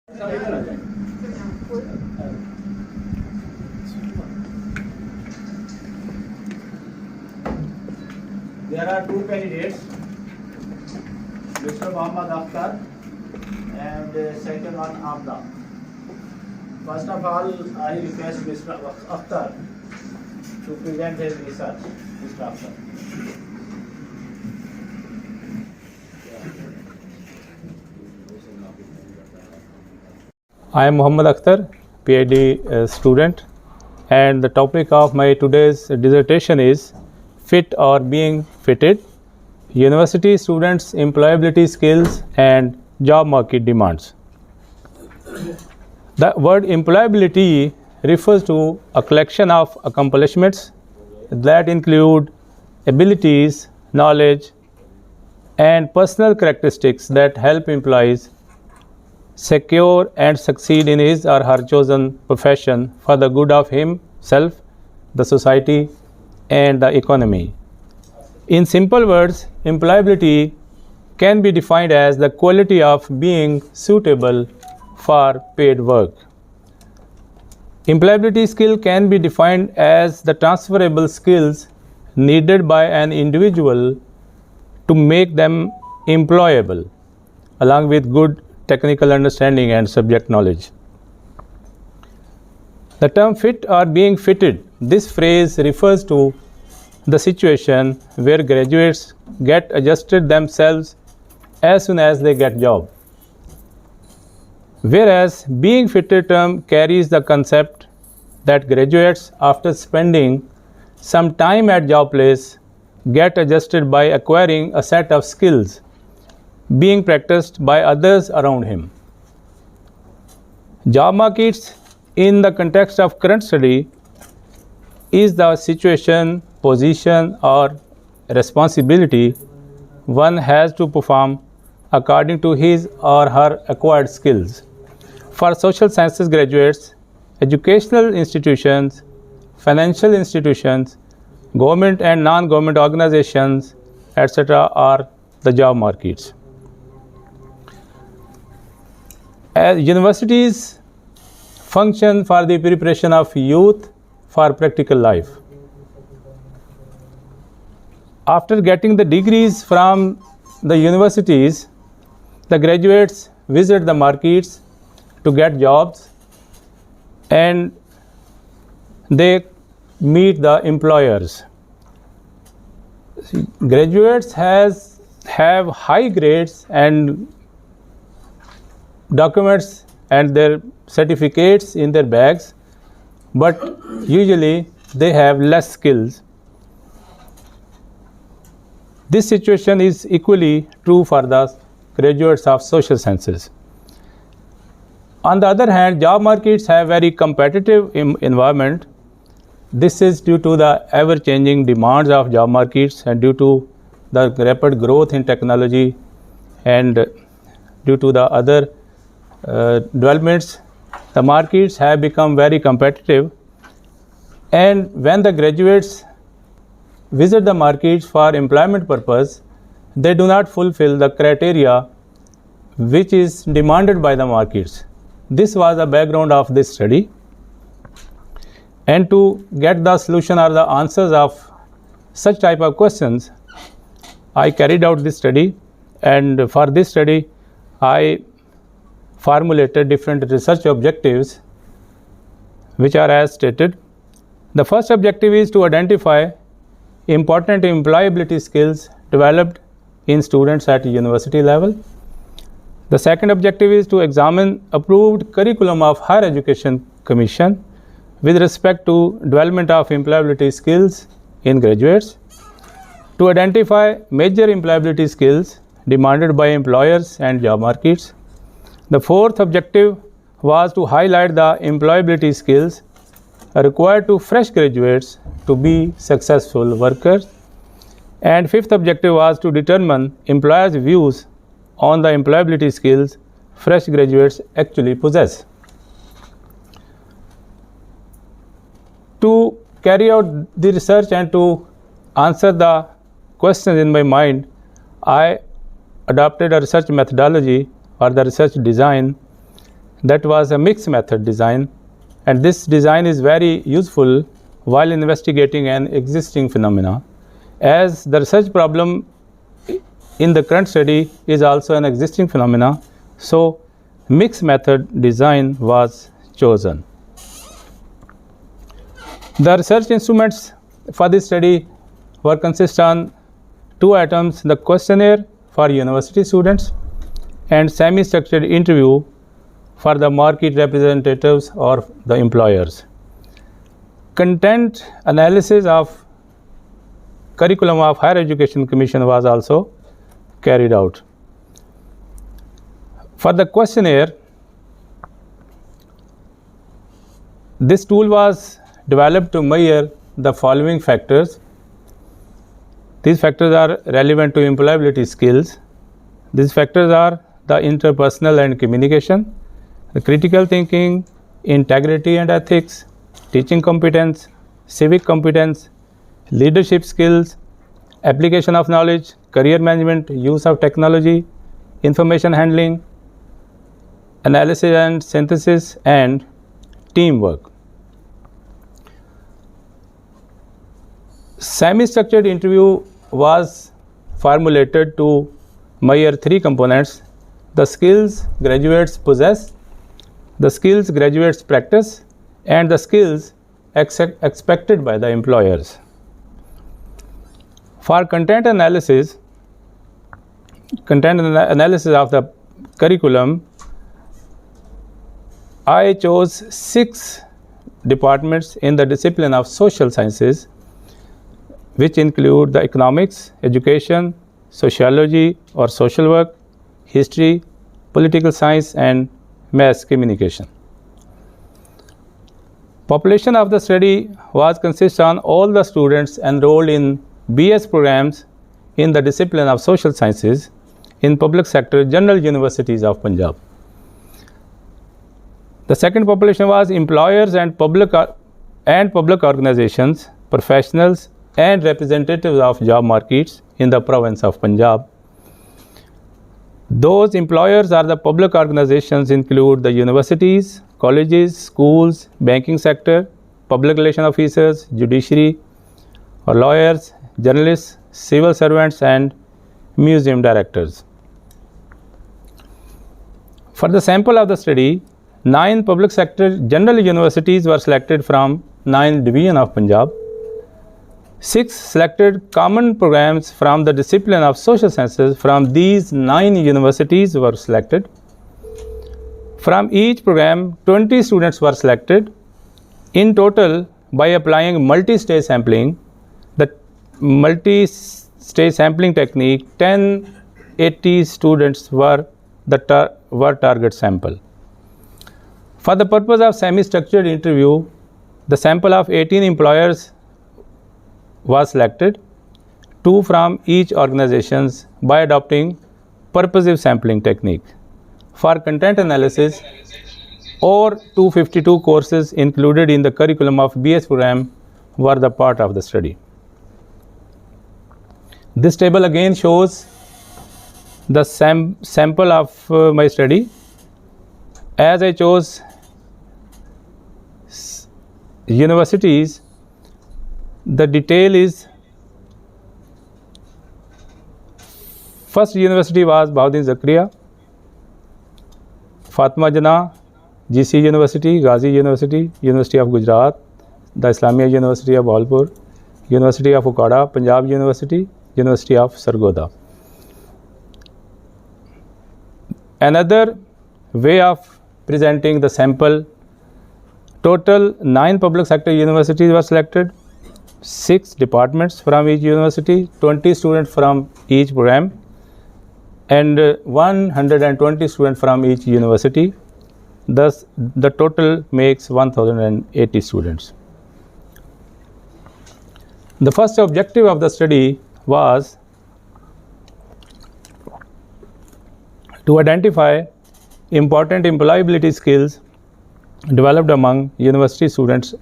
There are two candidates, Mr. Muhammad Akhtar and second one Abda. First of all, I request Mr. Akhtar to present his research. Mr. Akhtar. I am Muhammad Akhtar, PhD student, and the topic of my today's dissertation is Fit or Being Fitted, University Students' Employability Skills and Job Market Demands. The word employability refers to a collection of accomplishments that include abilities, knowledge, and personal characteristics that help employees secure and succeed in his or her chosen profession for the good of himself, the society, and the economy. In simple words, employability can be defined as the quality of being suitable for paid work. Employability skill can be defined as the transferable skills needed by an individual to make them employable, along with good technical understanding and subject knowledge. The term fit or being fitted, this phrase refers to the situation where graduates get adjusted themselves as soon as they get job. Whereas being fitted term carries the concept that graduates, after spending some time at job place, get adjusted by acquiring a set of skills being practiced by others around him. Job markets in the context of current study is the situation, position, or responsibility one has to perform according to his or her acquired skills. For social sciences graduates, educational institutions, financial institutions, government and non-government organizations, etc. are the job markets. As universities function for the preparation of youth for practical life. After getting the degrees from the universities, the graduates visit the markets to get jobs and they meet the employers. Graduates have high grades and documents and their certificates in their bags, but usually they have less skills. This situation is equally true for the graduates of social sciences. On the other hand, job markets have very competitive environment. This is due to the ever-changing demands of job markets and due to the rapid growth in technology and due to the other developments. The markets have become very competitive, and when the graduates visit the markets for employment purpose, they do not fulfill the criteria which is demanded by the markets. This was the background of this study, and to get the solution or the answers of such type of questions, I carried out this study, and for this study I formulated different research objectives which are as stated. The first objective is to identify important employability skills developed in students at university level. The second objective is to examine approved curriculum of Higher Education Commission with respect to development of employability skills in graduates, to identify major employability skills demanded by employers and job markets. The fourth objective was to highlight the employability skills required to fresh graduates to be successful workers. And fifth objective was to determine employers' views on the employability skills fresh graduates actually possess. To carry out the research and to answer the questions in my mind, I adopted a research methodology or the research design that was a mixed method design, and this design is very useful while investigating an existing phenomena, as the research problem in the current study is also an existing phenomena, so mixed method design was chosen. The research instruments for this study were consist on two items: the questionnaire for university students and semi-structured interview for the market representatives or the employers. Content analysis of curriculum of Higher Education Commission was also carried out. For the questionnaire, this tool was developed to measure the following factors. These factors are relevant to employability skills. These factors are the interpersonal and communication, the critical thinking, integrity and ethics, teaching competence, civic competence, leadership skills, application of knowledge, career management, use of technology, information handling, analysis and synthesis, and teamwork. Semi-structured interview was formulated to measure three components: the skills graduates possess, the skills graduates practice, and the skills expected by the employers. For content analysis of the curriculum, I chose 6 departments in the discipline of social sciences, which include the economics, education, sociology or social work, history, political science, and mass communication. Population of the study was consist on all the students enrolled in BS programs in the discipline of social sciences in public sector general universities of Punjab. The second population was employers and public organizations, professionals, and representatives of job markets in the province of Punjab. Those employers or the public organizations include the universities, colleges, schools, banking sector, public relation officers, judiciary or lawyers, journalists, civil servants, and museum directors. For the sample of the study, 9 public sector general universities were selected from 9 divisions of Punjab. 6 selected common programs from the discipline of social sciences from these 9 universities were selected. From each program, 20 students were selected. In total, by applying multi-stage sampling, the multi-stage sampling technique, 1080 students were target sample. For the purpose of semi-structured interview, the sample of 18 employers was selected, 2 from each organizations, by adopting purposive sampling technique. For content analysis, or 252 courses included in the curriculum of BS program were the part of the study. This table again shows the sample of my study. As I chose universities, the detail is: first university was Bahauddin Zakaria, Fatima Jinnah, GC University, Ghazi University, University of Gujarat, the Islamia University of Bhalpur, University of Okada, Punjab University, University of Sargodha. Another way of presenting the sample: total 9 public sector universities were selected, 6 departments from each university, 20 students from each program, and 120 students from each university. Thus, the total makes 1080 students. The first objective of the study was to identify important employability skills developed among university students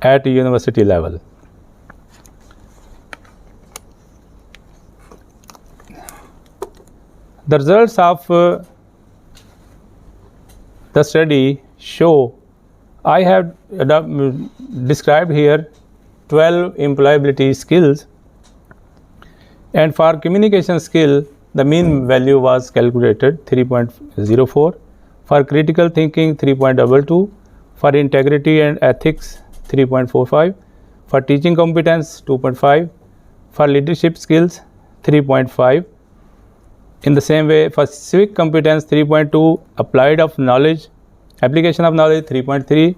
at university level. The results of the study show I have described here 12 employability skills, and for communication skill the mean value was calculated 3.04, for critical thinking 3.22, for integrity and ethics 3.45, for teaching competence 2.5, for leadership skills 3.5. In the same way, for civic competence 3.2, application of knowledge 3.3,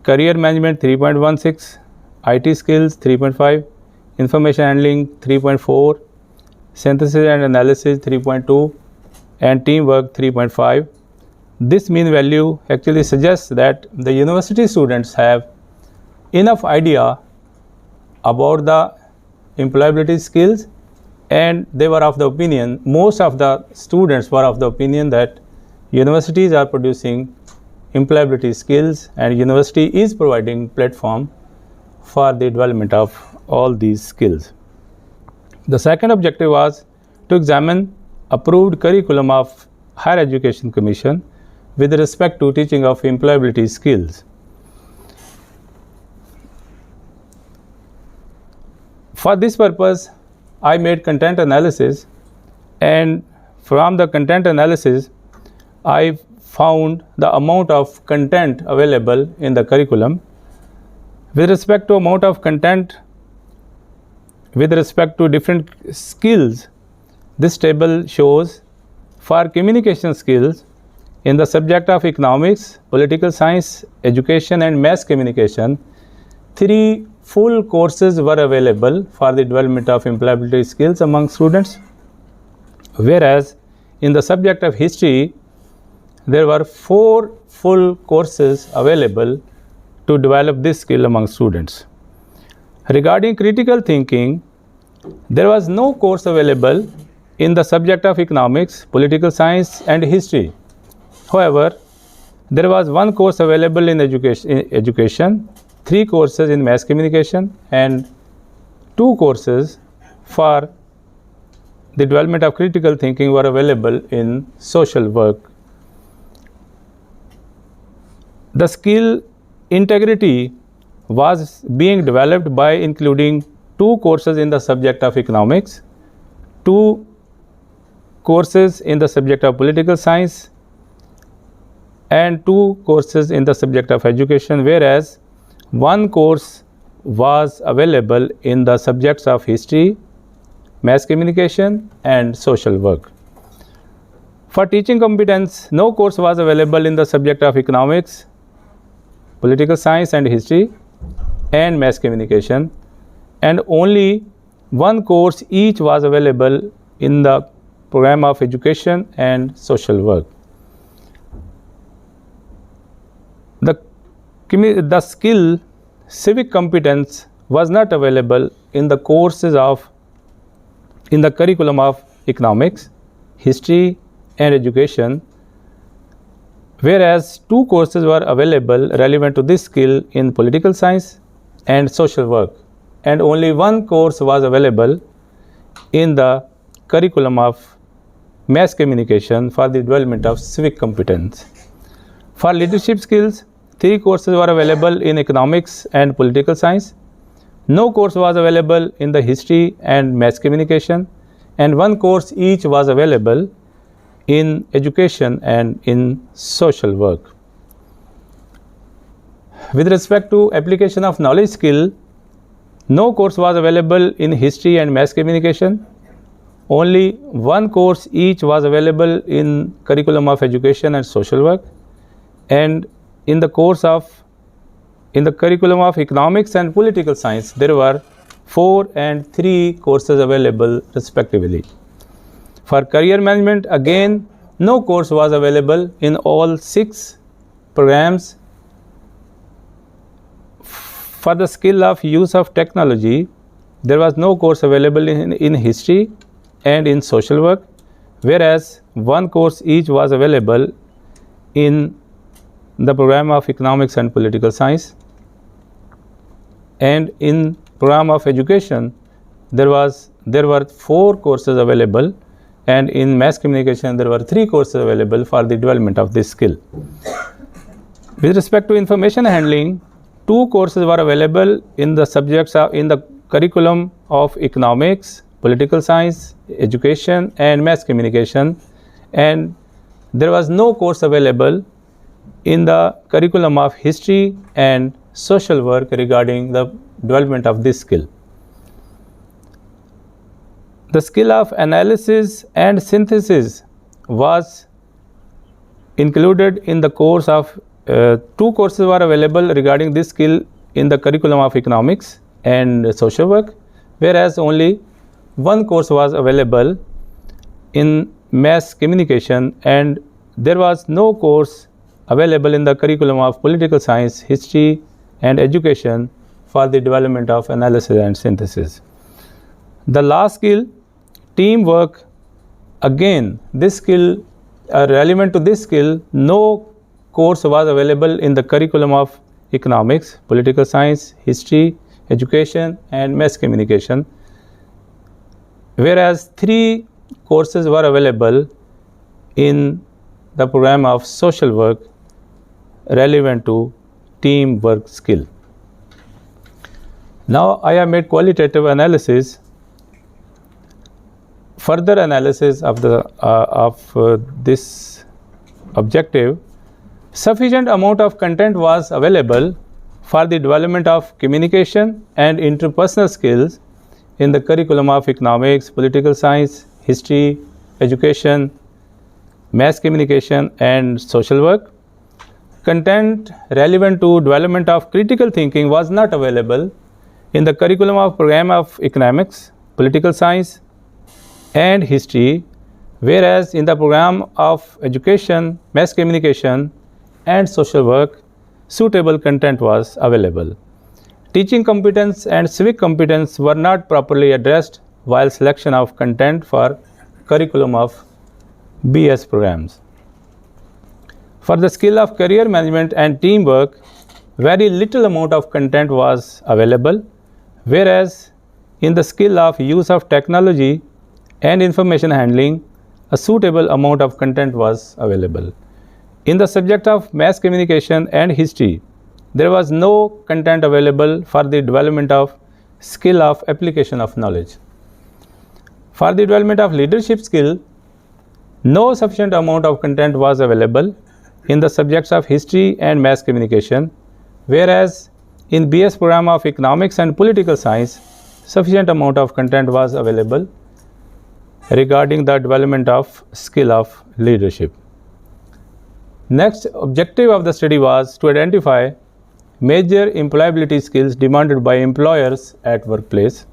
career management 3.16, IT skills 3.5, information handling 3.4, synthesis and analysis 3.2, and teamwork 3.5. This mean value actually suggests that the university students have enough idea about the employability skills, and they were of the opinion, most of the students were of the opinion that universities are producing employability skills and university is providing platform for the development of all these skills. The second objective was to examine approved curriculum of Higher Education Commission with respect to teaching of employability skills. For this purpose, I made content analysis, and from the content analysis, I found the amount of content available in the curriculum. With respect to amount of content, with respect to different skills, this table shows for communication skills in the subject of economics, political science, education and mass communication, 3 full courses were available for the development of employability skills among students, whereas in the subject of history, there were 4 full courses available to develop this skill among students. Regarding critical thinking, there was no course available in the subject of economics, political science and history. However, there was 1 course available in education, 3 courses in mass communication and 2 courses for the development of critical thinking were available in social work. The skill integrity was being developed by including 2 courses in the subject of economics, 2 courses in the subject of political science and 2 courses in the subject of education, whereas 1 course was available in the subjects of history, mass communication and social work. For teaching competence, no course was available in the subject of economics, political science and history and mass communication, and only 1 course each was available in the program of education and social work. The skill civic competence was not available in the curriculum of economics, history and education, whereas 2 courses were available relevant to this skill in political science and social work, and only 1 course was available in the curriculum of mass communication for the development of civic competence. For leadership skills, 3 courses were available in economics and political science. No course was available in the history and mass communication, and 1 course each was available in education and in social work. With respect to application of knowledge skill, no course was available in history and mass communication. Only 1 course each was available in curriculum of education and social work, and in the curriculum of economics and political science, there were 4 and 3 courses available respectively. For career management, again, no course was available in all 6 programs. For the skill of use of technology, there was no course available in history and in social work, whereas 1 course each was available in the program of economics and political science, and in program of education there were 4 courses available, and in mass communication there were 3 courses available for the development of this skill. With respect to information handling, 2 courses were available in the subjects in the curriculum of economics, political science, education and mass communication, and there was no course available in the curriculum of history and social work regarding the development of this skill. The skill of analysis and synthesis was included in the course of 2 courses were available regarding this skill in the curriculum of economics and social work, whereas only 1 course was available in mass communication, and there was no course available in the curriculum of political science, history and education for the development of analysis and synthesis. The last skill, teamwork, again this skill relevant to this skill, no course was available in the curriculum of economics, political science, history, education and mass communication, whereas 3 courses were available in the program of social work relevant to teamwork skill. Now I have made qualitative analysis, further analysis of this objective. Sufficient amount of content was available for the development of communication and interpersonal skills in the curriculum of economics, political science, history, education, mass communication and social work. Content relevant to development of critical thinking was not available in the curriculum of program of economics, political science and history, whereas in the program of education, mass communication and social work, suitable content was available. Teaching competence and civic competence were not properly addressed while selection of content for curriculum of BS programs. For the skill of career management and teamwork, very little amount of content was available, whereas in the skill of use of technology and information handling, a suitable amount of content was available. In the subject of mass communication and history, there was no content available for the development of skill of application of knowledge. For the development of leadership skill, no sufficient amount of content was available in the subjects of history and mass communication, whereas in BS program of economics and political science, sufficient amount of content was available regarding the development of skill of leadership. Next objective of the study was to identify major employability skills demanded by employers at workplace.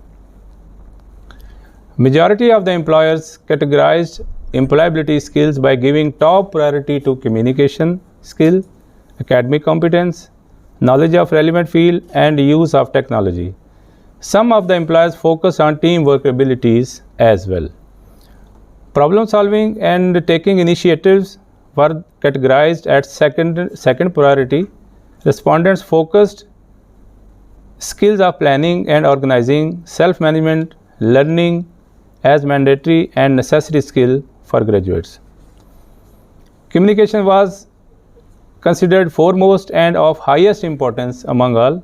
Majority of the employers categorized employability skills by giving top priority to communication skill, academic competence, knowledge of relevant field and use of technology. Some of the employers focus on teamwork abilities as well. Problem solving and taking initiatives were categorized at second priority. Respondents focused skills of planning and organizing, self-management, learning as mandatory and necessary skill for graduates. Communication was considered foremost and of highest importance among all.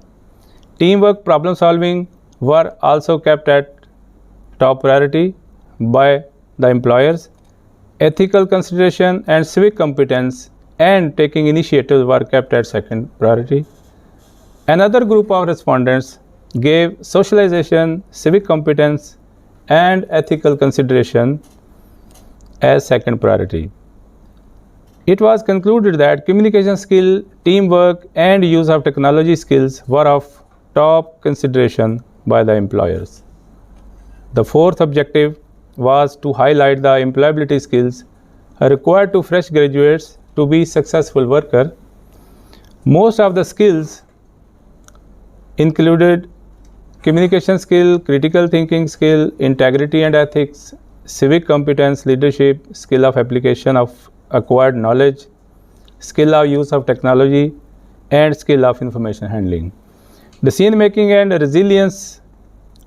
Teamwork, problem solving were also kept at top priority by the employers. Ethical consideration and civic competence and taking initiatives were kept at second priority. Another group of respondents gave socialization, civic competence and ethical consideration as second priority. It was concluded that communication skill, teamwork and use of technology skills were of top consideration by the employers. The fourth objective was to highlight the employability skills required to fresh graduates to be successful worker. Most of the skills included communication skill, critical thinking skill, integrity and ethics, civic competence, leadership, skill of application of acquired knowledge, skill of use of technology and skill of information handling. Decision making and resilience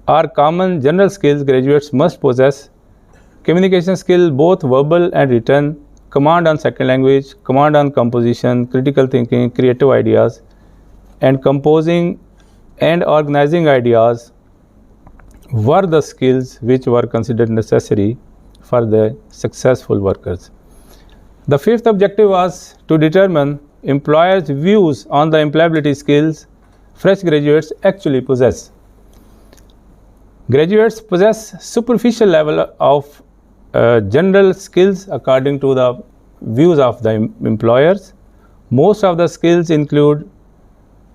are common general skills graduates must possess. communication skill, both verbal and written, command on second language, command on composition, critical thinking, creative ideas, and composing and organizing ideas were the skills which were considered necessary for the successful workers. The fifth objective was to determine employers' views on the employability skills fresh graduates actually possess. Graduates possess superficial level of general skills according to the views of the employers. Most of the skills include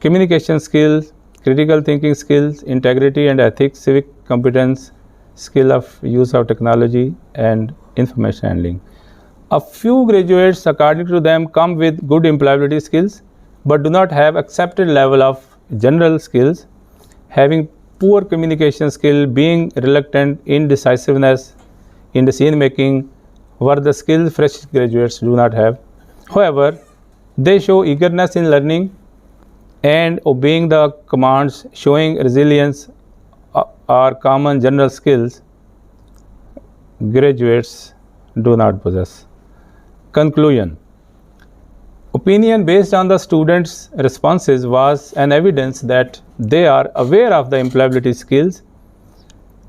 communication skills, critical thinking skills, integrity and ethics, civic competence, skill of use of technology, and information handling. A few graduates, according to them, come with good employability skills but do not have accepted level of general skills, having poor communication skill, being reluctant, indecisiveness in decision making were the skills fresh graduates do not have. However, they show eagerness in learning and obeying the commands, showing resilience are common general skills graduates do not possess. Conclusion. Opinion based on the students' responses was an evidence that they are aware of the employability skills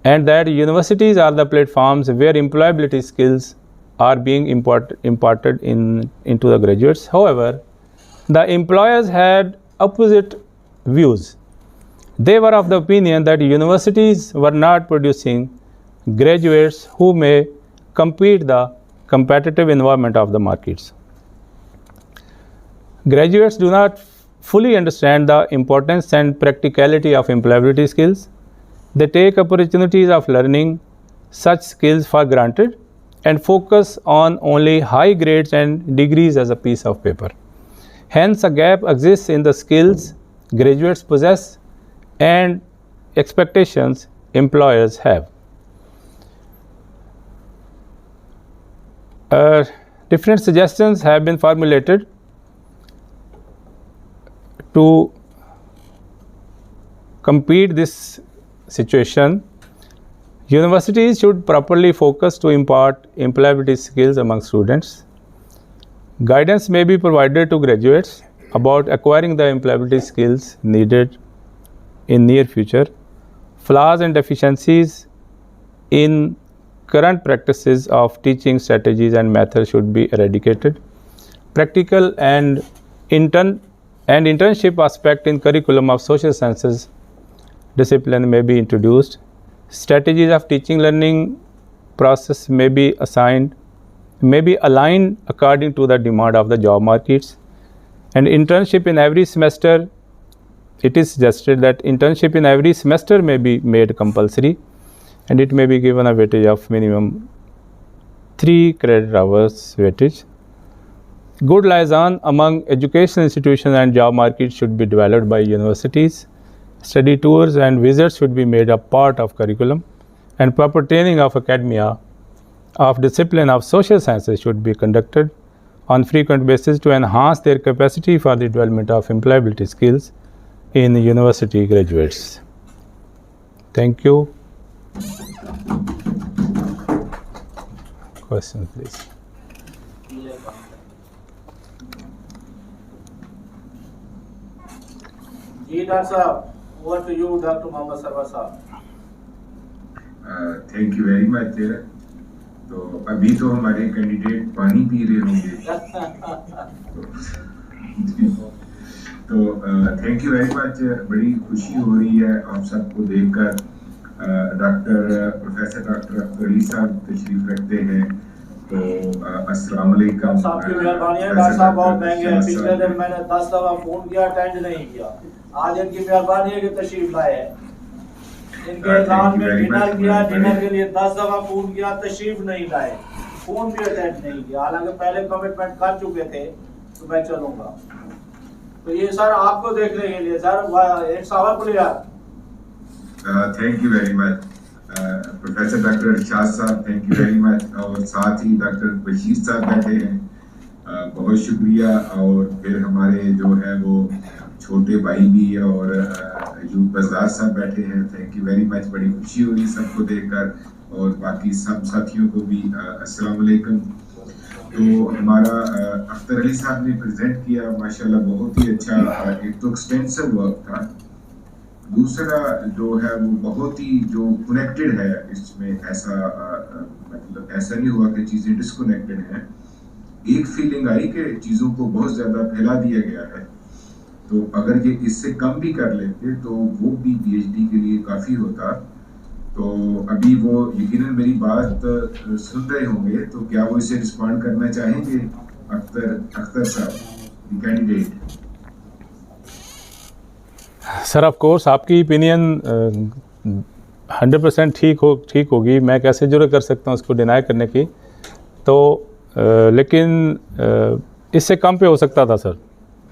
and that universities are the platforms where employability skills are being imparted into the graduates. However, the employers had opposite views. They were of the opinion that universities were not producing graduates who may compete the competitive environment of the markets. Graduates do not fully understand the importance and practicality of employability skills. They take opportunities of learning such skills for granted and focus on only high grades and degrees as a piece of paper. Hence, a gap exists in the skills graduates possess and expectations employers have. Different suggestions have been formulated to compete this situation. Universities should properly focus to impart employability skills among students. Guidance may be provided to graduates about acquiring the employability skills needed in near future. Flaws and deficiencies in current practices of teaching strategies and methods should be eradicated. Practical and internship aspect in curriculum of social sciences discipline may be introduced. Strategies of teaching learning process may be aligned according to the demand of the job markets. And internship in every semester, it is suggested that internship in every semester may be made compulsory and it may be given a weightage of minimum 3 credit hours weightage. Good liaison among educational institutions and job markets should be developed by universities. Study tours and visits should be made a part of curriculum, and proper training of academia of discipline of social sciences should be conducted on frequent basis to enhance their capacity for the development of employability skills in university graduates. Thank you. Questions, please. Dr. Sahab, over to you, Dr. Mohammad Sarwar Sahab. Thank you very much. तो अभी तो हमारे candidate पानी P रहे होंगे तो thank you very much. बड़ी खुशी हो रही है आप सबको देखकर. प्रोफेसर डॉक्टर अख्तर अली साहब तशरीफ रखते हैं. तो अस्सलाम वालेकुम. आपकी मेहरबानी है डॉक्टर साहब, बहुत महंगे हैं. पिछले दिन मैंने 10 दफा फोन किया, अटेंड नहीं किया. आज इनकी मेहरबानी है कि तशरीफ लाए हैं. इनके नाम में डिनर किया, डिनर के लिए 10 दफा फोन किया, तशरीफ नहीं लाए, फोन भी अटेंड नहीं किया. हालांकि पहले कमिटमेंट कर चुके थे तो मैं चलूंगा. तो ये सर आपको देखने के लिए सर एक सवाल clear. Thank you very much professor doctor Arshad साहब, थैंक यू वेरी मच. और साथ ही डॉक्टर बशीर साहब बैठे हैं, बहुत शुक्रिया. और फिर हमारे जो है वो छोटे भाई भी और अयूब बज़दार साहब बैठे हैं. Thank you very much. बड़ी खुशी हुई सबको देखकर. और बाकी सब साथियों को भी अस्सलाम वालेकुम। तो हमारा अख्तर अली साहब ने प्रेजेंट किया, माशाल्लाह बहुत ही अच्छा। एक तो एक्सटेंसिव वर्क था, दूसरा जो है वो बहुत ही जो कनेक्टेड है इसमें, ऐसा मतलब ऐसा नहीं हुआ कि चीज़ें डिस्कनेक्टेड हैं। एक फीलिंग आई कि चीज़ों को बहुत ज़्यादा फैला दिया गया है, तो अगर ये इससे कम भी कर लेते तो वो भी पीएचडी के लिए काफ़ी होता। तो अभी वो यकीनन मेरी बात सुन रहे होंगे, तो क्या वो इसे रिस्पॉन्ड करना चाहेंगे? अख्तर साहब कैंडिडेट। सर ऑफ कोर्स आपकी ओपिनियन 100% ठीक होगी, मैं कैसे जुर्रत कर सकता हूँ उसको डिनाई करने की। तो लेकिन इससे कम पे हो सकता था सर,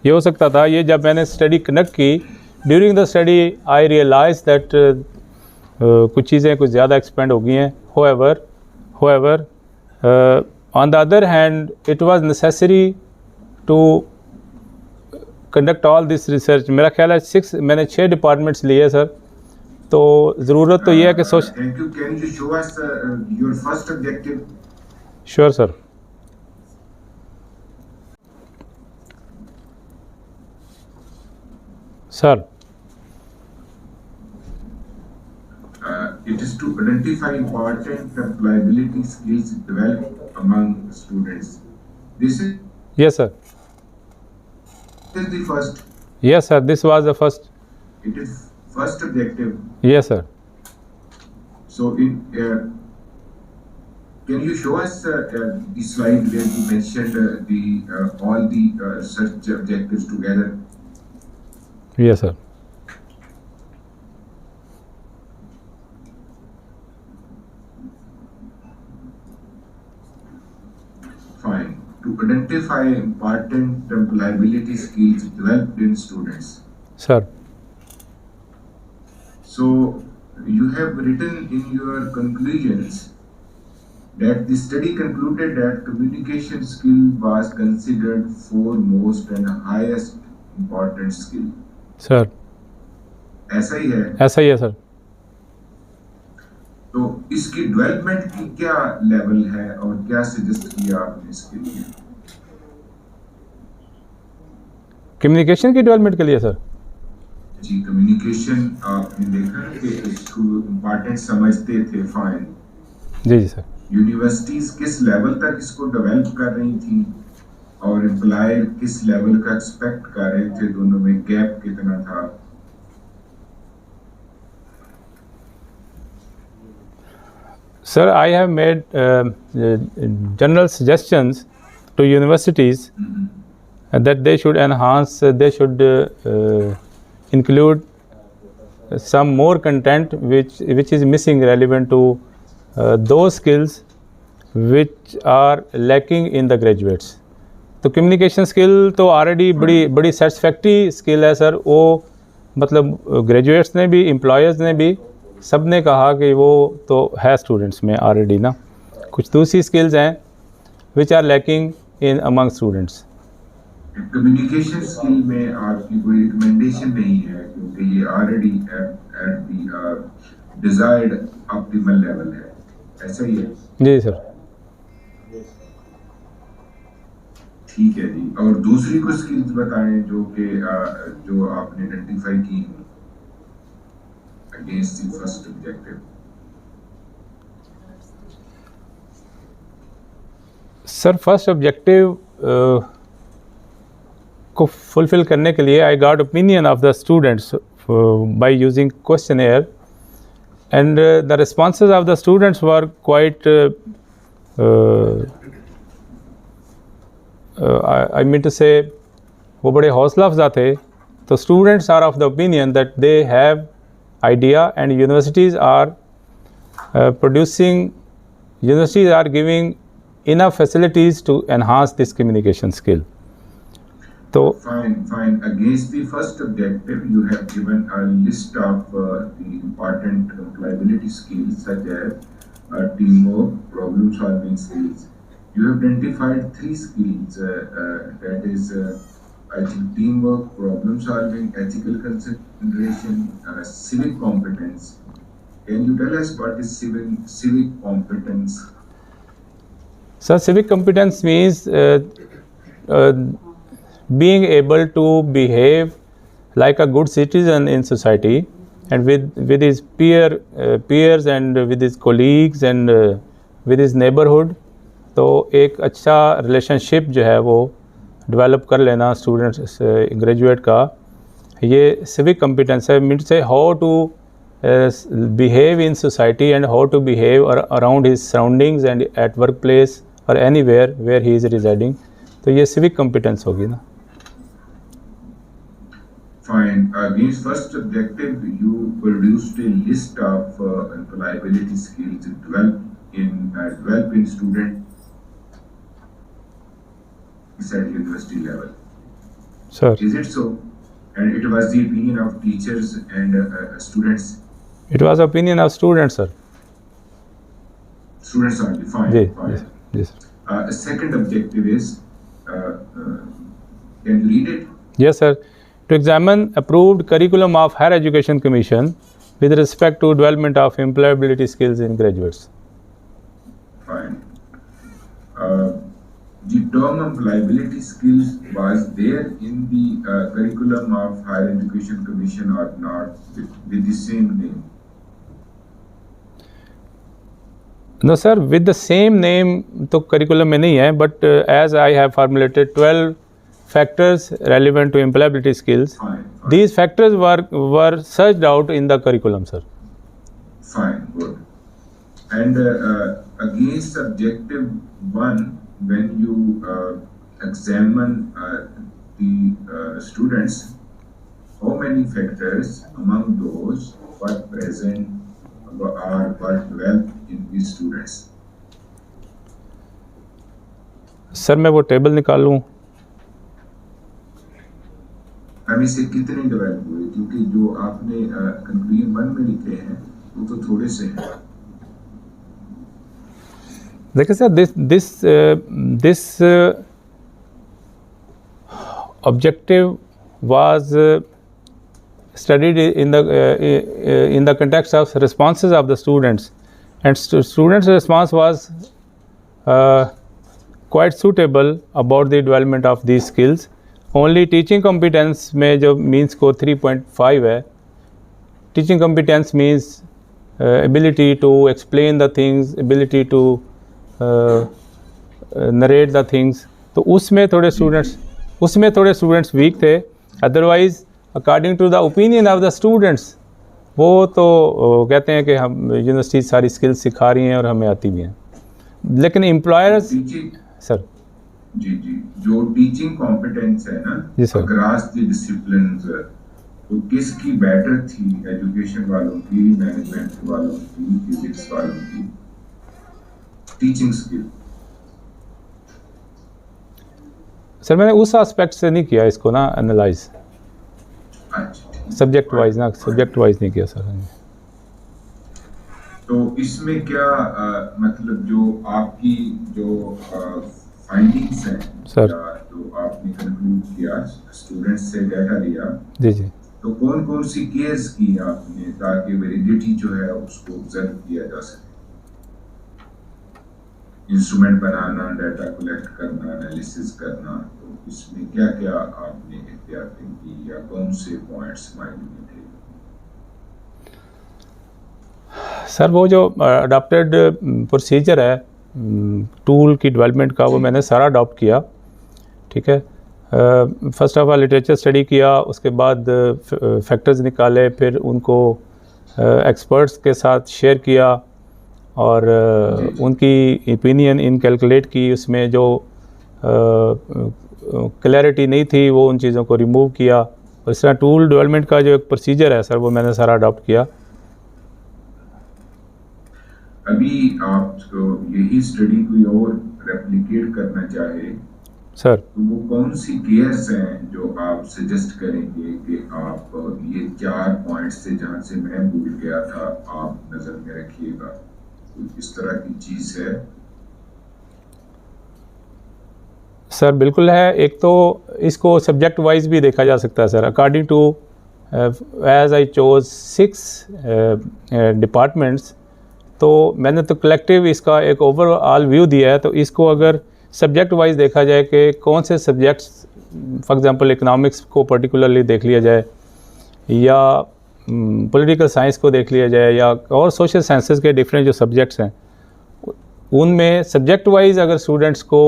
ये हो सकता था। ये जब मैंने स्टडी कंडक्ट की, during the study I realize that कुछ चीज़ें कुछ ज़्यादा एक्सपेंड हो गई हैं। However on the other hand it was necessary to conduct all this research. मेरा ख्याल है मैंने 6 डिपार्टमेंट्स लिए सर, तो ज़रूरत तो ये है कि thank you. Can you show us your first objective? Sure sir. Sir, it is to identify important employability skills developed among students. This is yes sir. The first. Yes sir, this was the first. It is first objective. Yes sir. So can you show us the slide where you mentioned all the research objectives together? Yes sir. Fine. To identify important employability skills developed in students. Sir. So you have written in your conclusions that the study concluded that communication skill was considered foremost and highest important skill. Sir ऐसा ही है? ऐसा ही है sir. तो इसकी development की क्या लेवल है और क्या सजेस्ट किया आपने इसके लिए? कम्युनिकेशन की डेवलपमेंट के लिए सर? जी, कम्युनिकेशन आपने देखा कि इसको इम्पोर्टेंट समझते थे, फाइन। जी सर। यूनिवर्सिटीज किस लेवल तक इसको डेवलप कर रही थी और एम्प्लॉय किस लेवल का एक्सपेक्ट कर रहे थे, दोनों में गैप कितना था? Sir, I have made general suggestions to universities that they should enhance, they should include some more content which is missing relevant to those skills which are lacking in the graduates. तो communication skill तो already बड़ी satisfactory skill है sir. वो मतलब graduates ने भी, employers ने भी, सब ने कहा कि वो तो है स्टूडेंट्स में ऑलरेडी ना। कुछ दूसरी स्किल्स हैं which are lacking in among students. Communication skill में आपकी कोई रिकमेंडेशन नहीं है क्योंकि ये already at the desired optimal level है, ऐसा ही है? जी सर। ठीक है जी। और दूसरी कुछ स्किल्स बताएं जो कि जो आपने आइडेंटिफाई की against the first objective. Sir first objective को फुलफिल करने के लिए I got opinion of the students by using questionnaire and the responses of the students were quite I mean to say वो बड़े हौसला अफजा थे। तो students are of the opinion that they have idea and universities are producing, universities are giving enough facilities to enhance this communication skill. So fine. Against the first objective, you have given a list of the important employability skills such as teamwork, problem-solving skills. You have identified 3 skills. That is, I think teamwork, problem-solving, ethical consideration, civic competence. Can you tell us what is civic competence? So civic competence means being able to behave like a good citizen in society, and with his peers and with his colleagues and with his neighborhood. तो एक अच्छा relationship जो है वो develop कर लेना students graduate का, ये सिविक कॉम्पिटेंस है. मीन्स से how to behave in society and how to behave around his surroundings and at workplace or anywhere where he is residing. तो ये civic competence होगी ना. Fine. Means first objective, you produced a list of employability skills developed in students at university level. Sir. Is it so? And it was the opinion of teachers and students. It was opinion of students, sir. Students only. Fine. Fine. Yes. Second objective is, can you read it? Yes, sir. To examine approved curriculum of Higher Education Commission with respect to development of employability skills in graduates. Fine. The term employability skills was there in the curriculum of Higher Education Commission or not with the same name? No, sir. With the same name तो curriculum में नहीं है, but as I have formulated 12 factors relevant to employability skills. Fine. These factors were searched out in the curriculum, sir. Fine, good. And against objective 1, when you examine the students, how many factors among those were present or were developed in these students? Sir मैं वो table निकालूं? हमें से कितने develop हुए, क्योंकि जो आपने कंक्लूजन 1 में लिखे हैं वो तो थोड़े से हैं. देखिए sir, this objective was studied in the context of responses of the students, and students' response was quite suitable about the development of these skills. Only teaching competence में जो means को 3.5 है. Teaching competence means ability to explain the things, ability to narrate the things. तो उसमें थोड़े students weak थे. Otherwise according to the opinion of the students, वो तो कहते हैं कि हम यूनिवर्सिटी सारी स्किल्स सिखा रही हैं और हमें आती भी हैं. लेकिन एम्प्लॉयर्स सर जी जो टीचिंग कॉम्पिटेंस है ना, जी सर, अक्रॉस द डिसिप्लिन्स, तो किसकी बेटर थी? एजुकेशन वालों की, मैनेजमेंट वालों की, फिजिक्स वालों की टीचिंग स्किल? सर मैंने उस एस्पेक्ट से नहीं किया इसको ना एनालाइज, सब्जेक्ट वाइज नहीं किया सर. तो इसमें क्या मतलब जो आपकी जो फाइंडिंग्स हैं सर, जो आपने कंक्लूड किया, स्टूडेंट्स से डाटा लिया, जी, तो कौन कौन सी केयर्स की आपने ताकि वैलिडिटी जो है उसको ऑब्जर्व किया जा सके? इंस्ट्रूमेंट बनाना, डाटा कलेक्ट करना, एनालिसिस करना, तो इसमें क्या क्या आपने एहतियातें की या कौन से पॉइंट्स माइंड में थे? सर वो जो अडॉप्टेड प्रोसीजर है टूल की डेवलपमेंट का, वो मैंने सारा अडॉप्ट किया. ठीक है. First of all literature study किया, उसके बाद फैक्टर्स निकाले, फिर उनको एक्सपर्ट्स के साथ शेयर किया और उनकी ओपिनियन इन कैलकुलेट की. उसमें जो क्लैरिटी नहीं थी वो उन चीज़ों को रिमूव किया. और इस तरह टूल डेवलपमेंट का जो एक प्रोसीजर है सर, वो मैंने सारा अडॉप्ट किया. अभी आप यही स्टडी कोई और रेप्लिकेट करना चाहे सर, तो वो कौन सी केयर्स हैं जो आप सजेस्ट करेंगे कि आप ये 4 पॉइंट्स थे जहाँ से मैं भूल गया था, आप नजर में रखिएगा, तो इस तरह की चीज है? सर बिल्कुल है. एक तो इसको सब्जेक्ट वाइज भी देखा जा सकता है sir, according to as I chose 6 departments, तो मैंने तो कलेक्टिव इसका एक ओवरऑल व्यू दिया है। तो इसको अगर सब्जेक्ट वाइज देखा जाए कि कौन से सब्जेक्ट्स, फॉर एग्जांपल इकोनॉमिक्स को पर्टिकुलरली देख लिया जाए, या पॉलिटिकल साइंस को देख लिया जाए, या और सोशल साइंसेस के डिफरेंट जो सब्जेक्ट्स हैं, उनमें सब्जेक्ट वाइज अगर स्टूडेंट्स को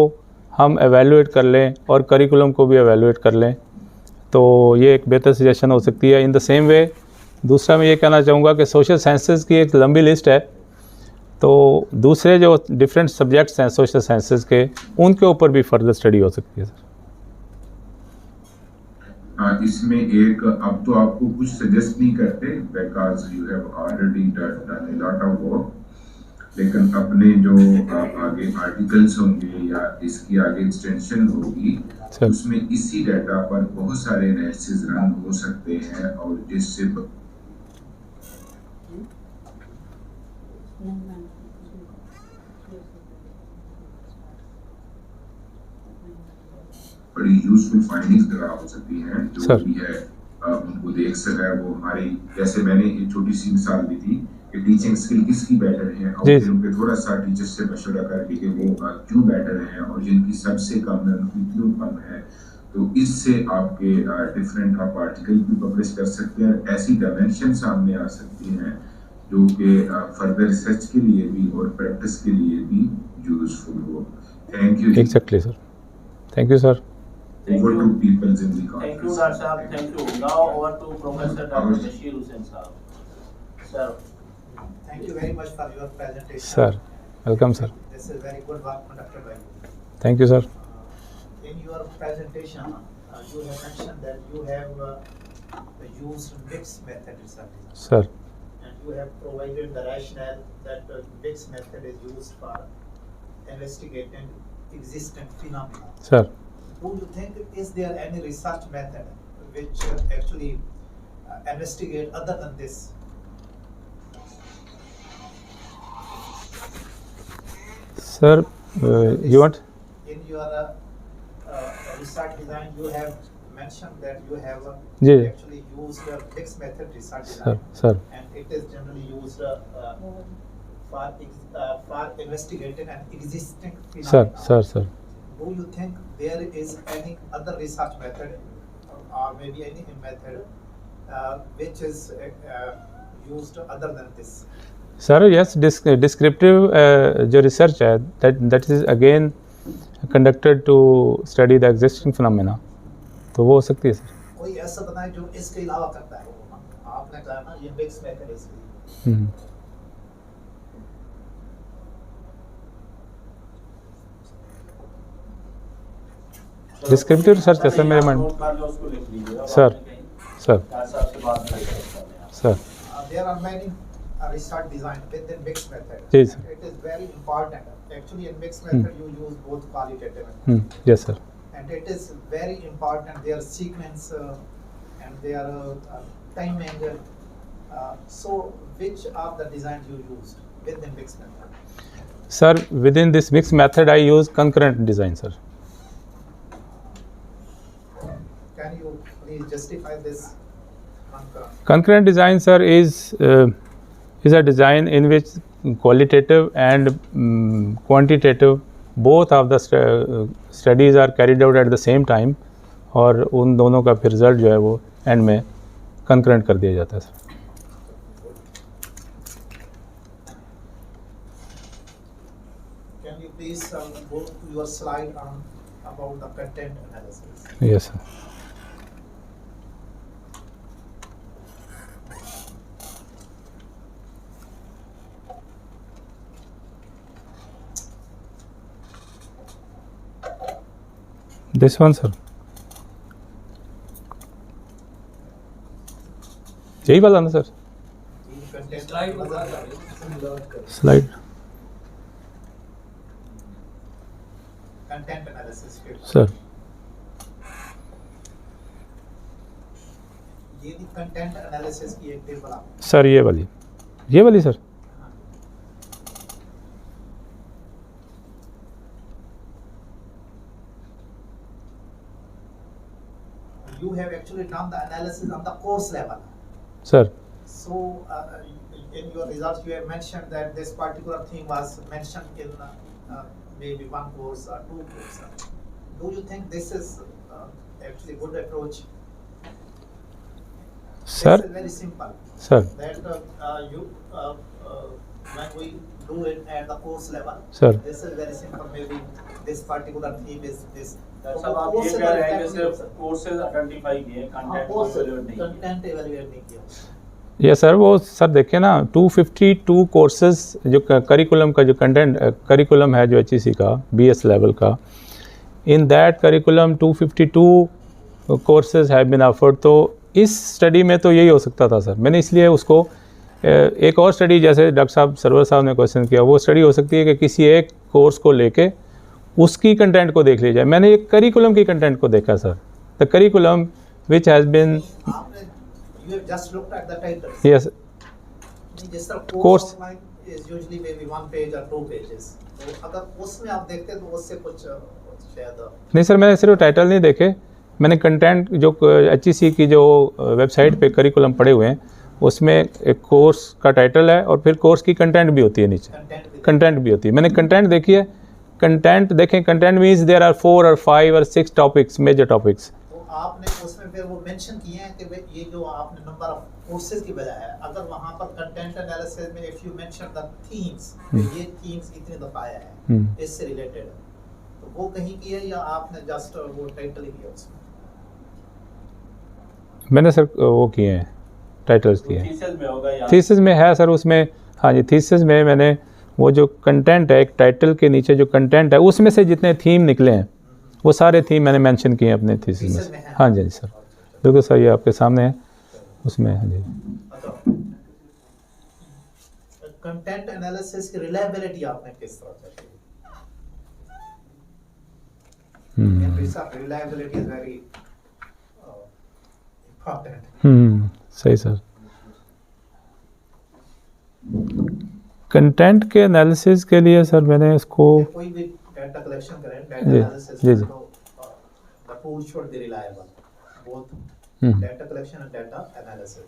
हम एवेलुएट कर लें और करिकुलम को भी एवेलुएट कर लें, तो ये एक बेहतर सजेशन हो सकती है। इन द सेम वे दूसरा मैं ये कहना चाहूँगा कि सोशल साइंसेस की एक लंबी लिस्ट है, तो दूसरे जो डिफरेंट सब्जेक्ट्स हैं सोशल साइंसेस के, उनके ऊपर भी फर्दर स्टडी हो सकती है सर। इसमें एक, अब तो आपको कुछ सजेस्ट नहीं करते because you have already done a lot of work, लेकिन अपने जो आगे आर्टिकल्स होंगे या इसकी आगे एक्सटेंशन होगी, उसमें इसी डाटा पर बहुत सारे एनालिसिस रन हो सकते हैं और जिससे बड़ी यूजफुल फाइंडिंग्स वगैरह हो सकती हैं। जो भी है उनको देख सका, वो हमारी, जैसे मैंने एक छोटी सी मिसाल दी थी कि टीचिंग स्किल किसकी बेटर है, और फिर उनके थोड़ा सा टीचर से मशवरा करके कि वो क्यों बेटर हैं और जिनकी सबसे कम है उनकी क्यों कम है। तो इससे आपके डिफरेंट आप आर्टिकल भी पब्लिश कर सकते हैं, ऐसी डायमेंशन सामने आ सकती हैं जो कि फर्दर रिसर्च के लिए भी और प्रैक्टिस के लिए भी यूजफुल हो। Thank you. Exactly sir, thank you sir. Over to people in the conference. Thank you, Dr. Sahab. Thank you. Now over to Professor Dr. Bashir Hussain Sahab. Sir. Thank you very much for your presentation. Sir, welcome sir. This is very good work conducted by you. Thank you sir. In your presentation, you have mentioned that you have used mixed method research. Sir. And you have provided the rationale that mixed method is used for investigating existing phenomena. Sir. Do you think, is there any research method which actually investigate other than this? Sir, you want? In your research design, you have mentioned that you have actually used mixed method research design. Sir. And it is generally used for investigating an existing phenomenon. Sir. Do you think there is any other research method or maybe any method which is used other than this? Sir, yes, descriptive जो research है, that is again conducted to study the existing phenomena, तो वो हो सकती है sir. कोई ऐसा बनाए जो इसके अलावा करता है, आपने कहा ना ये mixed method है इसके। डिस्क्रिप्टिव रिसर्च है सर मेरे मन। Sir. There are many research design within mixed method. जी sir. It is very important. Actually, in mixed method, you use both qualitative and quantitative. Yes sir. And it is very important their sequence and their timing. So, which are the designs you used within mixed method? Sir, within this mixed method, I use concurrent design, sir. Can you please justify this? Concurrent design, sir, is a design in which qualitative and quantitative both of the studies are carried out at the same time, और उन दोनों का फिर result जो है वो and में concurrent कर दिया जाता है sir. Can you please go to your slide on about the content analysis? Yes sir. This one sir. यही वाला ना sir? Slide content analysis sir. ये कंटेंट एनालिसिस की एक टेबल आप सर ये वाली sir. you have actually done the analysis on the course level. Sir. So in your results, you have mentioned that this particular thing was mentioned in maybe one course or two courses. Do you think this is actually a good approach? Sir. This is very simple. Sir. That when we do it at the course level, Sir. this is very simple. Maybe this particular theme is this. सब आप ये कह रहे हैं कि सिर्फ courses identify किए, content को इवैल्यूएट नहीं किया। कंटेंट इवैल्यूएट नहीं किया। ये सर वो सर देखिए ना 252 कोर्सेज जो करिकुलम का जो कंटेंट करिकुलम है जो HEC का BS लेवल का, in that curriculum 252 courses have been offered. तो इस स्टडी में तो यही हो सकता था सर। मैंने इसलिए उसको एक और स्टडी, जैसे डॉक्टर साहब सरवर साहब ने क्वेश्चन किया, वो स्टडी हो सकती है कि किसी एक कोर्स को लेके उसकी कंटेंट को देख लिया जाए। मैंने एक करिकुलम की कंटेंट को देखा sir, the curriculum which has been You have just looked at the titles. Yes. जिस तरह Course outline is usually maybe 1 page or 2 pages. तो अगर उसमें आप देखते तो उससे कुछ शायद नहीं सर, मैंने सिर्फ टाइटल नहीं देखे, मैंने कंटेंट जो HEC की जो वेबसाइट पे करिकुलम पड़े हुए हैं उसमें एक कोर्स का टाइटल है और फिर कोर्स की कंटेंट भी होती है, नीचे कंटेंट भी होती है। मैंने कंटेंट देखी है। कंटेंट देखें, content means there are 4 or 5 or 6 topics, major topics. आपने उसमें फिर वो मेंशन किए हैं कि ये जो आपने नंबर ऑफ कोर्सेज की बजाय है, अगर वहां पर कंटेंट एनालिसिस में if you mention the themes, ये थीम्स इतने दफा आया है इससे रिलेटेड, तो वो कहीं की है या आपने जस्ट वो टाइटल ही किया उसमें? मैंने सर वो किए हैं, टाइटल्स किए हैं। थीसिस में होगा या थीसिस में है सर, उसमें हाँ जी, थीसिस में मैंने वो जो कंटेंट है, एक टाइटल के नीचे जो कंटेंट है उसमें से जितने थीम निकले हैं वो सारे थीम मैंने मेंशन किए हैं अपने थीसिस में। हाँ जी सर, बिल्कुल सर, ये आपके सामने है उसमें। हाँ जी। कंटेंट एनालिसिस की रिलायबिलिटी आपने किस तरह चेक की? Reliability is very important. सही सर। कंटेंट के एनालिसिस के लिए सर मैंने इसको कोई भी डाटा कलेक्शन करें, डाटा एनालिसिस जी जी, तो the tool should be reliable, both data collection and data analysis.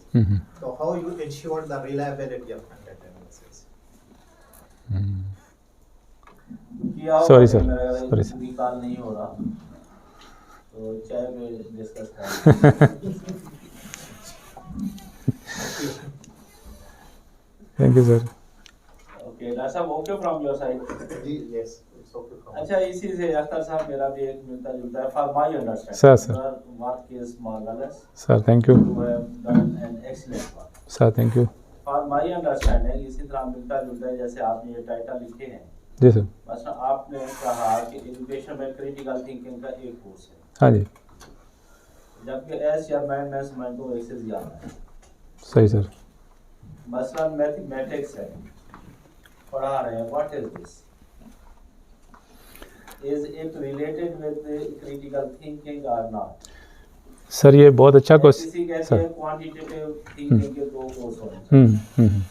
So how you ensure the reliability of content analysis? Sorry sir, sorry sir, निकाल नहीं हो रहा तो चाय पे डिस्कस करें। Thank you sir. Okay doctor साहब, ओके फ्रॉम योर साइड? जी यस, इट्स ओके फ्रॉम। अच्छा, इसी से अख्तर साहब मेरा भी एक मिलता जुलता है। For my understanding sir work is marvellous sir, thank you you have done an excellent work sir, thank you. For my understanding इसी तरह मिलता जुलता है जैसे आपने ये टाइटल लिखे हैं। जी सर। बस आपने कहा कि एजुकेशन में क्रिटिकल थिंकिंग का एक कोर्स है। हाँ जी, जबकि एज चेयरमैन मैं समझता हूँ इससे ज़्यादा है। सही सर। मसलन मैथमेटिक्स है, पढ़ा रहे हैं, what is this? Is it related with critical thinking और नॉट? सर ये बहुत अच्छा क्वेश्चन सर। क्वांटिटेटिव थिंकिंग के 2 कोर्स होते हैं।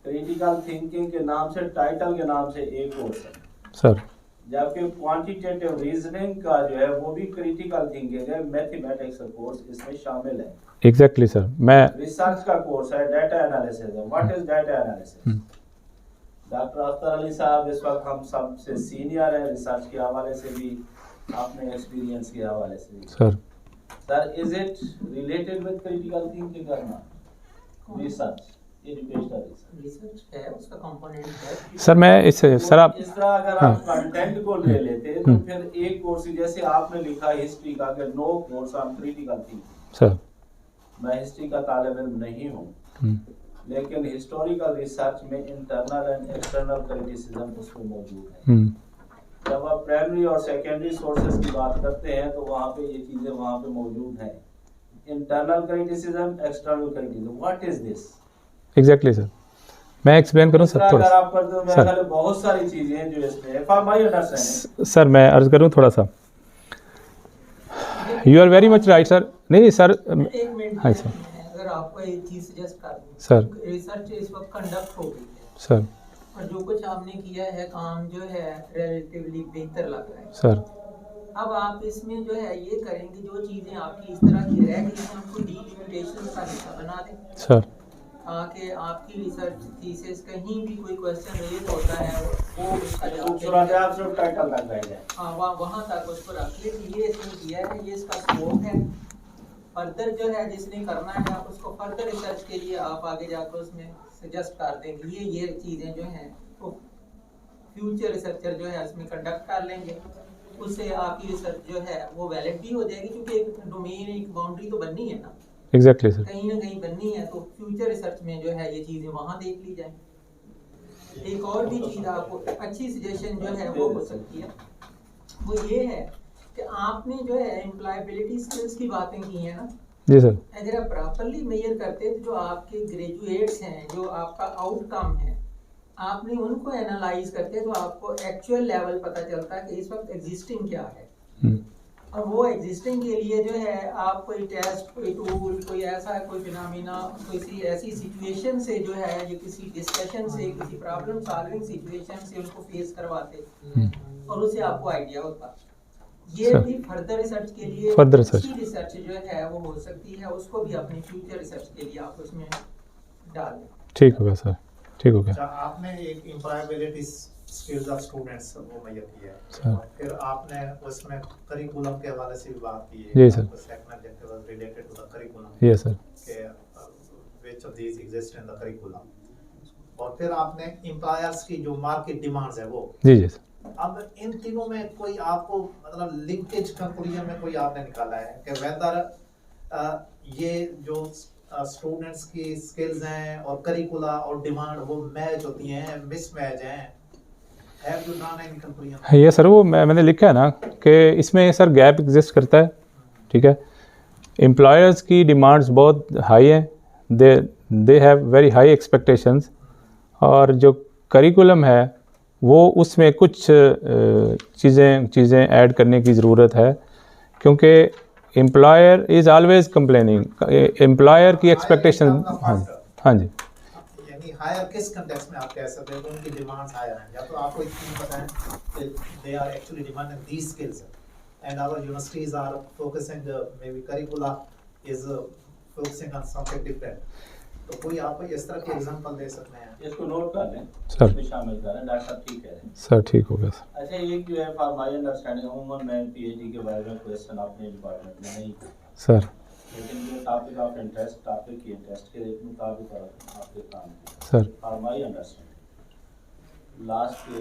क्रिटिकल थिंकिंग के नाम से, टाइटल के नाम से एक कोर्स है सर, जबकि क्वांटिटेटिव रीजनिंग का जो है वो भी क्रिटिकल थिंकिंग है, मैथमेटिक्स का कोर्स इसमें शामिल है। Exactly sir. मैं रिसर्च का कोर्स है, डाटा एनालिसिस है। What is data analysis? Doctor Akhtar Ali साहब इस वक्त हम सबसे सीनियर हैं रिसर्च के हवाले से भी, अपने एक्सपीरियंस के हवाले से भी। Sir is it related with critical thinking और नॉट? रिसर्च, एजुकेशनल रिसर्च है, उसका कंपोनेंट है। सर मैं इससे सर आप इस तरह अगर आप कंटेंट को ले लेते तो फिर एक कोर्स जैसे आपने लिखा हिस्ट्री का कि no course on critical thinking. Sir मैं हिस्ट्री का तालिब इल्म नहीं हूँ, लेकिन हिस्टोरिकल रिसर्च में इंटरनल एंड एक्सटर्नल क्रिटिसिज्म उसमें मौजूद है। जब आप प्राइमरी और सेकेंडरी सोर्सेज की बात करते हैं तो वहाँ पे ये चीज़ें वहाँ पे मौजूद हैं। Internal criticism, external criticism, what is this? Exactly sir, मैं एक्सप्लेन करूँ सर थोड़ा अगर आप कर दो, मेरे ख्याल में बहुत सारी चीज़ें हैं जो इसमें है। फॉर माय अंडरस्टैंडिंग सर मैं अर्ज करूँ थोड़ा सा। You are very much right sir. नहीं सर, एक मिनट, हाँ सर, अगर आपको एक चीज़ सजेस्ट कर दूं सर, रिसर्च इस वक्त कंडक्ट हो गई है सर, और जो कुछ आपने किया है काम जो है रिलेटिवली बेहतर लग रहा है सर। अब आप इसमें जो है ये करेंगे, जो चीज़ें आपकी इस तरह की रह गई हैं उनको डिलिमिटेशन का हिस्सा बना दें सर ताकि आपकी रिसर्च थीसिस कहीं भी कोई क्वेश्चन रेज होता है वो उसका खूबसूरत है, आप सिर्फ टाइटल लग जाएगा। हाँ वहाँ तक उसको रख ले कि ये इसने किया है, ये इसका स्कोप है। फर्दर जो है जिसने करना है उसको फर्दर रिसर्च के लिए आप आगे जाकर उसमें सजेस्ट कर दें कि ये चीज़ें जो हैं वो फ्यूचर रिसर्चर जो है उसमें कंडक्ट कर लेंगे, उससे आपकी रिसर्च जो है वो वैलिड भी हो जाएगी क्योंकि एक डोमेन एक बाउंड्री तो बननी है ना, एग्जैक्टली सर, कहीं ना कहीं बननी है, तो फ्यूचर रिसर्च में जो है ये चीज़ें वहाँ देख ली जाए। एक और भी चीज़ आपको अच्छी सजेशन जो है वो हो सकती है, वो ये है कि आपने जो है एम्प्लॉयबिलिटी स्किल्स की बातें की हैं ना, जी सर, अगर आप प्रॉपरली मेजर करते हैं तो जो आपके ग्रेजुएट्स हैं, जो आपका आउटकम है, आपने उनको एनालाइज करते हैं तो आपको एक्चुअल लेवल पता चलता है कि इस वक्त एग्जिस्टिंग क्या है। और वो एग्जिस्टिंग के लिए जो है आप कोई टेस्ट, कोई टूल, कोई ऐसा कोई फिनोमेना, कोई ऐसी सिचुएशन से जो है ये किसी डिस्कशन से, किसी प्रॉब्लम सॉल्विंग सिचुएशन से उनको फेस करवाते और उससे आपको आइडिया होता। ये भी फर्दर रिसर्च के लिए अच्छी रिसर्च जो है वो हो सकती है, उसको भी अपनी फ्यूचर रिसर्च के लिए आप उसमें डाल दें। ठीक हो गया सर, ठीक हो गया। अच्छा, आपने एक एम्प्लॉयबिलिटी स्किल्स ऑफ स्टूडेंट्स वो मेजर किया है, फिर आपने उसमें करिकुलम के हवाले से भी बात की है। जी sir, second objective was related to the curriculum. Yes sir, के which of these exist in the curriculum. और फिर आपने एम्प्लॉयर्स की जो मार्केट डिमांड्स है वो, जी जी सर। अब इन तीनों में कोई आपको मतलब लिंकेज कंक्लूजन में कोई आपने निकाला है कि वेदर ये जो स्टूडेंट्स की स्किल्स हैं और करिकुला और डिमांड वो मैच होती हैं, मिसमैच हैं, have you done any conclusion? ये सर वो मैंने लिखा है ना कि इसमें सर गैप एग्जिस्ट करता है, ठीक है। एम्प्लॉयर्स की डिमांड्स बहुत हाई हैं, they have very high expectations, और जो करिकुलम है वो उसमें कुछ चीज़ें ऐड करने की ज़रूरत है, क्योंकि employer is always complaining, employer की एक्सपेक्टेशन। हाँ जी, यानी हायर किस कंटेक्स्ट में आप कह सकते हैं उनकी डिमांड्स हायर हैं, या तो आपको इतना पता है कि they are actually demanding these skills and our universities are focusing maybe curricula is focusing on something different, तो कोई आप इस तरह के एग्जांपल दे सकते हैं? इसको नोट कर लें सर, इसमें शामिल करें। डॉक्टर साहब ठीक कह रहे हैं सर, ठीक हो गया सर। अच्छा, एक जो है फॉर माय अंडरस्टैंडिंग अमूमन मैं पीएचडी के बारे में क्वेश्चन अपने डिपार्टमेंट में नहीं किया सर, लेकिन जो टॉपिक ऑफ इंटरेस्ट, टॉपिक की इंटरेस्ट के मुताबिक आपके काम किया sir. For my understanding last के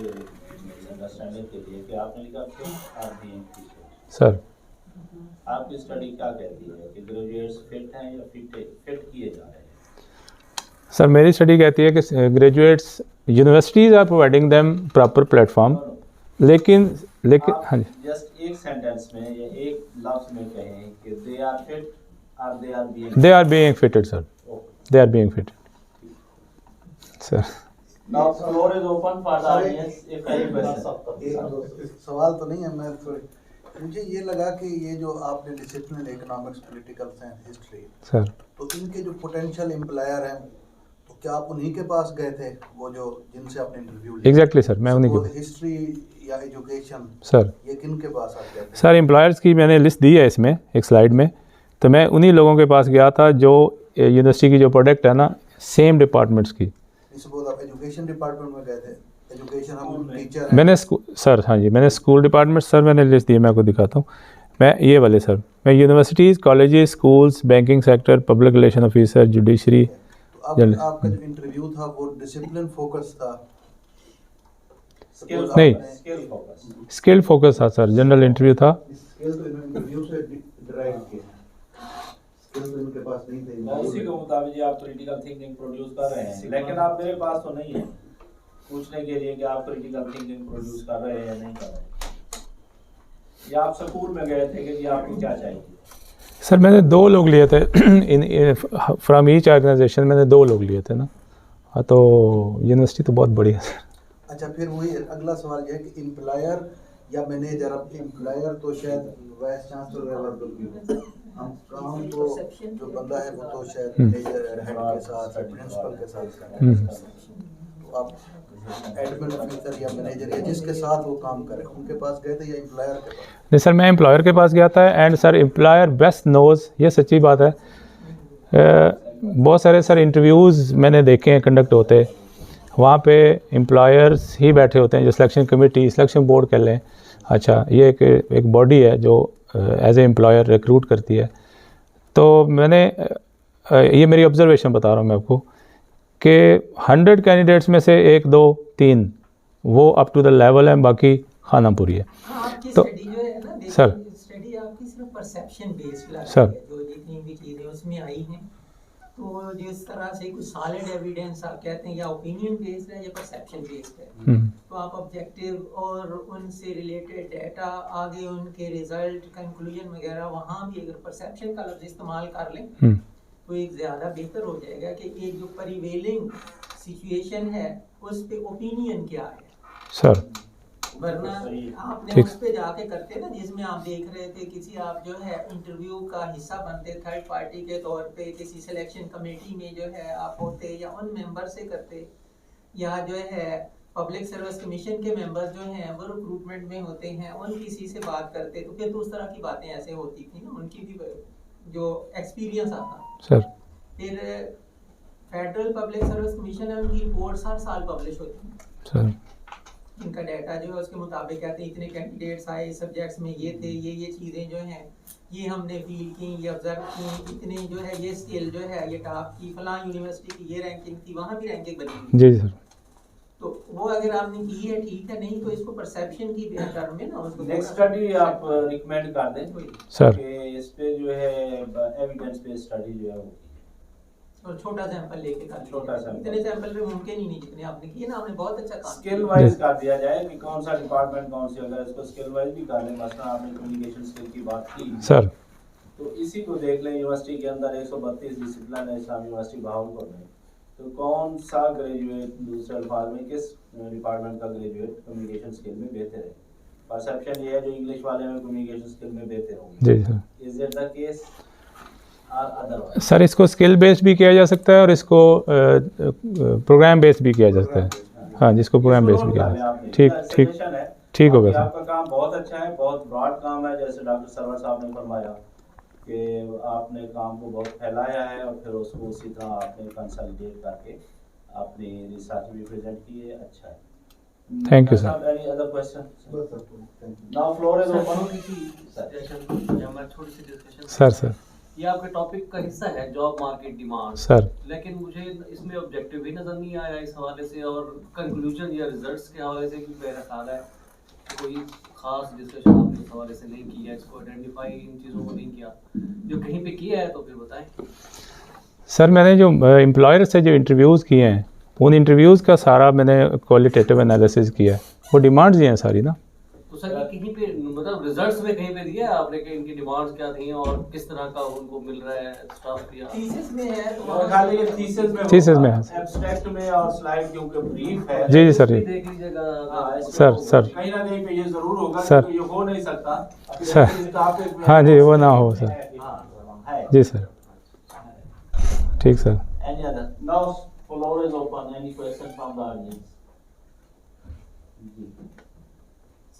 अंडरस्टैंडिंग के लिए कि आपने लिखा fit are being fit. Sir, आपकी स्टडी क्या कहती है कि ग्रेजुएट्स फिट हैं या फिट किए जा रहे हैं? सर मेरी स्टडी कहती है कि graduates, universities are providing them proper platform, लेकिन हाँ जी, जस्ट एक सेंटेंस में या एक लफ्ज में कहें कि दे आर फिट और they are being fitted sir, they are being fitted sir. Now floor is open for the audience if any question. सवाल तो नहीं है, मैं मुझे ये लगा कि ये जो आपने discipline, economics, political science, history, sir, तो इनके जो पोटेंशियल एम्प्लॉयर हैं तो क्या आप उन्हीं के पास गए थे, वो जो जिनसे आपने इंटरव्यू लिया? एग्जैक्टली सर, मैं उन्हीं के, हिस्ट्री या एजुकेशन, सर, ये किन के पास आप गए थे? सर एम्प्लॉयर्स की मैंने लिस्ट दी है इसमें एक स्लाइड में, तो मैं उन्हीं लोगों के पास गया था जो यूनिवर्सिटी की जो प्रोडक्ट है ना, सेम डिपार्टमेंट्स की। सपोज आप एजुकेशन डिपार्टमेंट में गए थे, एजुकेशन हम टीचर हैं। मैंने सर, हाँ जी, मैंने स्कूल डिपार्टमेंट सर मैंने लिस्ट दी है, मैं आपको दिखाता हूँ। मैं ये वाले सर, मैं universities, colleges, schools, banking sector, public relation officer, judiciary. तो आपका जो इंटरव्यू था वो डिसिप्लिन फोकस था? नहीं, स्किल फोकस था सर, जनरल इंटरव्यू था। स्किल तो इंटरव्यू से डिराइव किया, स्किल तो इनके पास नहीं थे। उसी के मुताबिक आप क्रिटिकल थिंकिंग प्रोड्यूस कर रहे हैं, लेकिन आप मेरे पास तो नहीं है पूछने के लिए कि आप क्रिटिकल थिंकिंग प्रोड्यूस कर रहे हैं या नहीं कर रहे हैं, या आप स्कूल में गए थे कि जी आपको क्या चाहिए? सर मैंने 2 लोग लिए थे इन फ्रॉम ईच ऑर्गेनाइजेशन, मैंने 2 लोग लिए थे ना। हाँ, तो यूनिवर्सिटी तो बहुत बड़ी है सर। अच्छा, फिर वही अगला सवाल ये है कि एम्प्लॉयर या मैनेजर, अब एम्प्लॉयर तो शायद वाइस चांसलर लेवल भी हो, हम काम तो जो बंदा है वो तो शायद मैनेजर हेड के साथ, प्रिंसिपल के साथ करते हैं। तो आप एडमिन ऑफिसर या मैनेजर या जिसके साथ वो काम करे, उनके पास गए थे या एम्प्लॉयर के पास? नहीं सर, मैं एम्प्लॉयर के पास गया था and sir employer best knows, ये सच्ची बात है। बहुत सारे सर इंटरव्यूज़ मैंने देखे हैं कंडक्ट होते, वहाँ पे एम्प्लॉयर्स ही बैठे होते हैं, जो सिलेक्शन कमेटी, सिलेक्शन बोर्ड कह लें। अच्छा, ये एक बॉडी है जो एज ए एम्प्लॉयर रिक्रूट करती है। तो मैंने ये मेरी ऑब्जर्वेशन बता रहा हूँ मैं आपको कि 100 कैंडिडेट्स में से 1, 2, 3 वो अप टू द लेवल है, बाकी खानापुरी है। आपकी तो स्टडी जो है ना, सर स्टडी आपकी सिर्फ परसेप्शन बेस्ड लग सर रही है, जो जितनी भी चीज़ें उसमें आई हैं। तो जिस तरह से कुछ सॉलिड एविडेंस आप कहते हैं, या ओपिनियन बेस्ड है या परसेप्शन बेस्ड है, तो आप ऑब्जेक्टिव और उनसे रिलेटेड डाटा, आगे उनके रिजल्ट, कंक्लूजन वगैरह, वहाँ भी अगर परसेप्शन का लफ्ज़ इस्तेमाल कर लें तो एक ज़्यादा बेहतर हो जाएगा कि एक जो प्रिवेलिंग सिचुएशन है उस पे ओपिनियन क्या है सर। वरना आपने उस पे जाके करते ना, जिसमें आप देख रहे थे किसी आप जो है इंटरव्यू का हिस्सा बनते थर्ड पार्टी के तौर पे, किसी सिलेक्शन कमेटी में जो है आप होते, या उन मेंबर से करते, या जो है पब्लिक सर्विस कमीशन के मेंबर्स जो हैं वो रिक्रूटमेंट में होते हैं, उन किसी से बात करते, तो फिर तो उस तरह की बातें ऐसे होती थी ना, उनकी भी जो एक्सपीरियंस आता सर। फिर फेडरल पब्लिक सर्विस कमीशन है, उनकी रिपोर्ट्स हर साल पब्लिश होती हैं सर। इनका डाटा जो है उसके मुताबिक कहते हैं इतने कैंडिडेट्स आए, सब्जेक्ट्स में ये थे, ये चीज़ें जो हैं ये हमने फील की, ये ऑब्जर्व की, इतने जो है ये स्किल जो है ये टॉप की, फलां यूनिवर्सिटी की ये रैंकिंग थी, वहाँ भी रैंकिंग बनी जी सर। तो वो अगर आपने की है ठीक है, नहीं तो इसको परसेप्शन की टर्म में ना उसको नेक्स्ट स्टडी आप रिकमेंड कर दें सर कि इस पे जो है एविडेंस बेस्ड स्टडी जो है वो, और छोटा सैंपल लेके कर, छोटा सैंपल, इतने सैंपल पे मुमकिन ही नहीं जितने आपने किए ना, आपने बहुत अच्छा काम स्किल वाइज कर दिया जाए कि कौन सा डिपार्टमेंट कौन सी, अगर इसको स्किल वाइज भी कर लें, मसलन आपने कम्युनिकेशन स्किल की बात की सर, तो इसी को देख लें, यूनिवर्सिटी के अंदर 132 डिसिप्लिन है इस्लामी यूनिवर्सिटी बहावलपुर में, तो कौन सा ग्रेजुएट दूसरे अल्फाज में किस डिपार्टमेंट का ग्रेजुएट कम्युनिकेशन स्किल में बेहतर है। परसेप्शन ये है जो इंग्लिश वाले में कम्युनिकेशन स्किल में बेहतर होंगे। जी sir. Is it the case और अदरवाइज? सर इसको स्किल बेस्ड भी किया जा सकता है और इसको प्रोग्राम बेस्ड भी किया जा सकता है। हाँ, जिसको प्रोग्राम बेस्ड भी किया जा सकता है। ठीक ठीक ठीक होगा सर। आपका काम बहुत अच्छा है, बहुत ब्रॉड काम है, जैसे डॉक्टर सरवर साहब ने फरमाया कि आपने काम को बहुत फैलाया है और फिर उसको उसी तरह आपने कंसोलिडेट करके अपनी रिसर्च भी प्रेजेंट की है, अच्छा है। Thank you sir. Any other question? Now floor is open. Sir sir ये आपके टॉपिक का हिस्सा है, जॉब मार्केट डिमांड सर, लेकिन मुझे इसमें ऑब्जेक्टिव भी नज़र नहीं आया इस हवाले से, और कंक्लूजन या रिजल्ट्स के हवाले से भी मेरा ख्याल है कोई खास डिस्कशन आपने इस हवाले से नहीं किया, इसको आइडेंटिफाई इन चीज़ों को नहीं किया, जो कहीं पे किया है तो फिर बताएं। सर मैंने जो एम्प्लॉयर से जो इंटरव्यूज़ किए हैं, उन इंटरव्यूज़ का सारा मैंने क्वालिटेटिव एनालिसिस किया है, वो डिमांड्स ही हैं सारी ना। तो सर ये कहीं पे मतलब रिजल्ट्स में कहीं पे दिया है आपने कि इनकी डिमांड्स क्या थी और किस तरह का उनको मिल रहा है स्टाफ या थीसिस में है, तो और खाली ये थीसिस में है, एब्स्ट्रैक्ट में और स्लाइड क्योंकि ब्रीफ है। जी जी सर। देख लीजिएगा सर सर कहीं ना कहीं पे ये जरूर होगा सर, कि ये हो नहीं सकता सर। हाँ जी, वो ना हो सर। जी सर, ठीक sir. Any other? Now floor is open. Any question from the audience?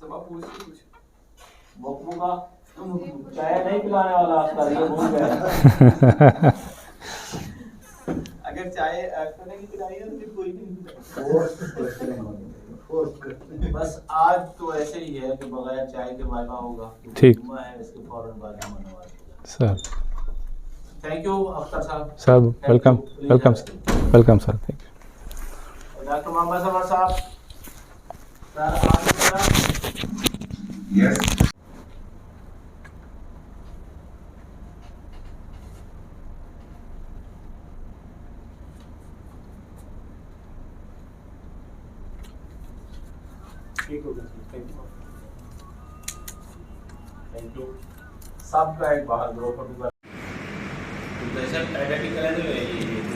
सब आप पूछिए कुछ। वक्फू का चाय नहीं पिलाने वाला आपका, ये भूल गए। अगर चाय एक्टर ने पिलाई है तो फिर कोई भी नहीं पिलाएगा। बस आज तो ऐसे ही है कि बगैर चाय के वाइवा होगा। ठीक है, इसके फौरन बाद हम होने वाले सर। थैंक यू अख्तर साहब। Sir welcome welcome welcome sir. Thank you. Doctor Mohammad Sarwar साहब, सर आगे Yes. ठीक हो गया, थैंक यू। सब का एक बाहर ग्रो फोटो आइडेंटिकल है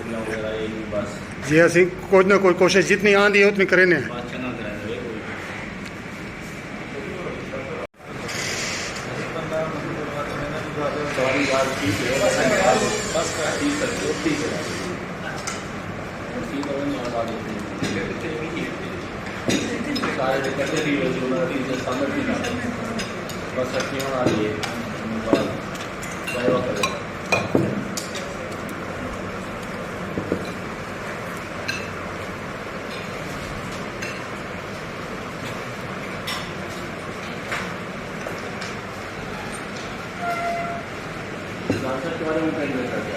वगैरह ये बस जी असी कुछ ना कोई कोशिश जितनी आंदी है उतनी करें। चैनल करेंगे कोई सारे इकट्ठे भी हुए थे उन्होंने इसे समझ नहीं आता बस अच्छी होना चाहिए वायरल करेगा के बारे में कहीं नहीं करते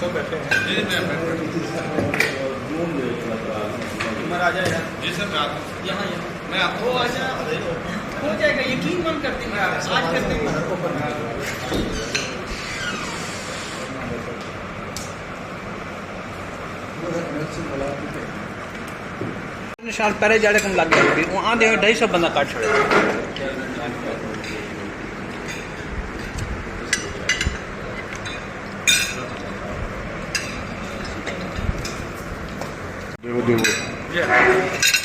सब बैठे हैं आ जाए जी सर यहाँ मैं आपको आ जाए हो जाएगा यकीन मन करती मैं आज करते निशान पहले जाड़े कम लग गया वहाँ दे 250 बंदा काट छोड़ा देखो